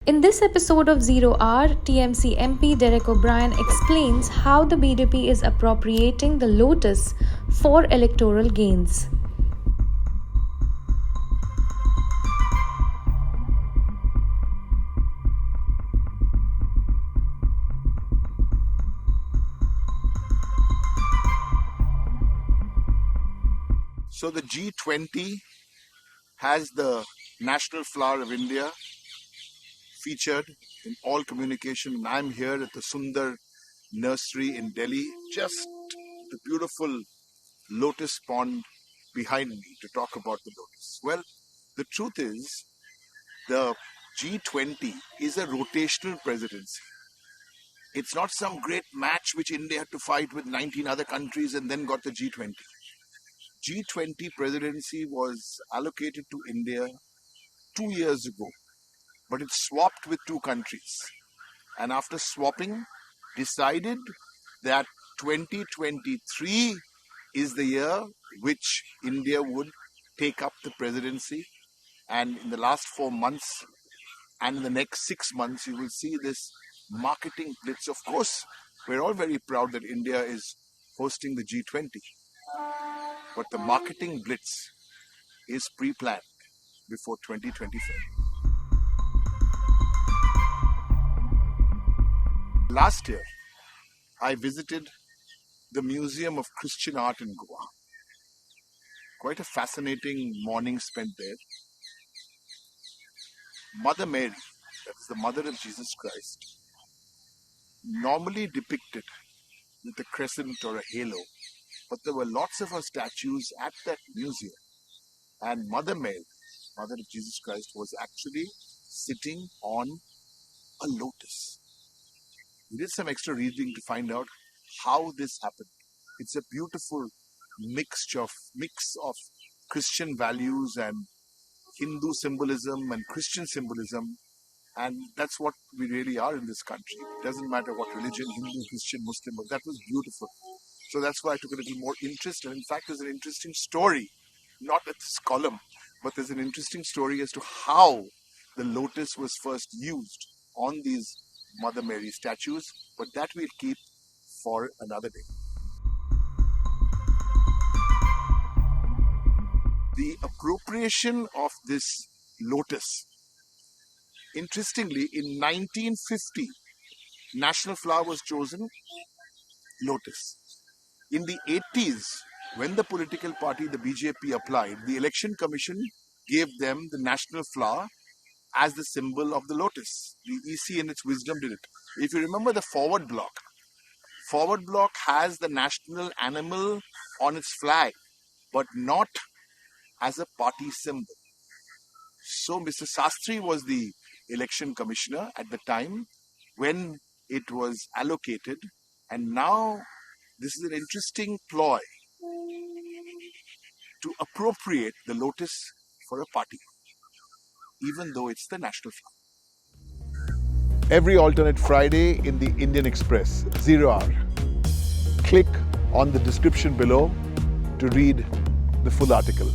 In this episode of Zero Hour, TMC MP Derek O'Brien explains how the BJP is appropriating the Lotus for electoral gains. So the G20 has the national flower of India featured in all communication. And I'm here at the Sundar nursery in Delhi, just the beautiful lotus pond behind me to talk about the lotus. Well, the truth is the G20 is a rotational presidency. It's not some great match which India had to fight with 19 other countries and then got the G20. G20 presidency was allocated to India 2 years ago, but it swapped with two countries. And after swapping, decided that 2023 is the year which India would take up the presidency. And in the last 4 months and in the next 6 months, you will see this marketing blitz. Of course, we're all very proud that India is hosting the G20. But the marketing blitz is pre-planned before 2024. Last year, I visited the Museum of Christian Art in Goa. Quite a fascinating morning spent there. Mother Mary, that is the mother of Jesus Christ, normally depicted with a crescent or a halo. But there were lots of her statues at that museum. And Mother Mary, Mother of Jesus Christ, was actually sitting on a lotus. We did some extra reading to find out how this happened. It's a beautiful mix of Christian values and Hindu symbolism and Christian symbolism. And that's what we really are in this country. It doesn't matter what religion, Hindu, Christian, Muslim, but that was beautiful. So that's why I took a little more interest. And in fact, there's an interesting story, not at this column, but there's an interesting story as to how the lotus was first used on these Mother Mary statues. But that we'll keep for another day. The appropriation of this lotus, interestingly, in 1950, national flower was chosen, lotus. In the 80s, when the political party, the BJP, applied, the Election Commission gave them the national flower as the symbol of the lotus. The EC in its wisdom did it. If you remember the forward bloc has the national animal on its flag, but not as a party symbol. So Mr. Sastry was the election commissioner at the time when it was allocated, and now this is an interesting ploy to appropriate the lotus for a party, even though it's the national flower. Every alternate Friday in the Indian Express, 0 Hour. Click on the description below to read the full article.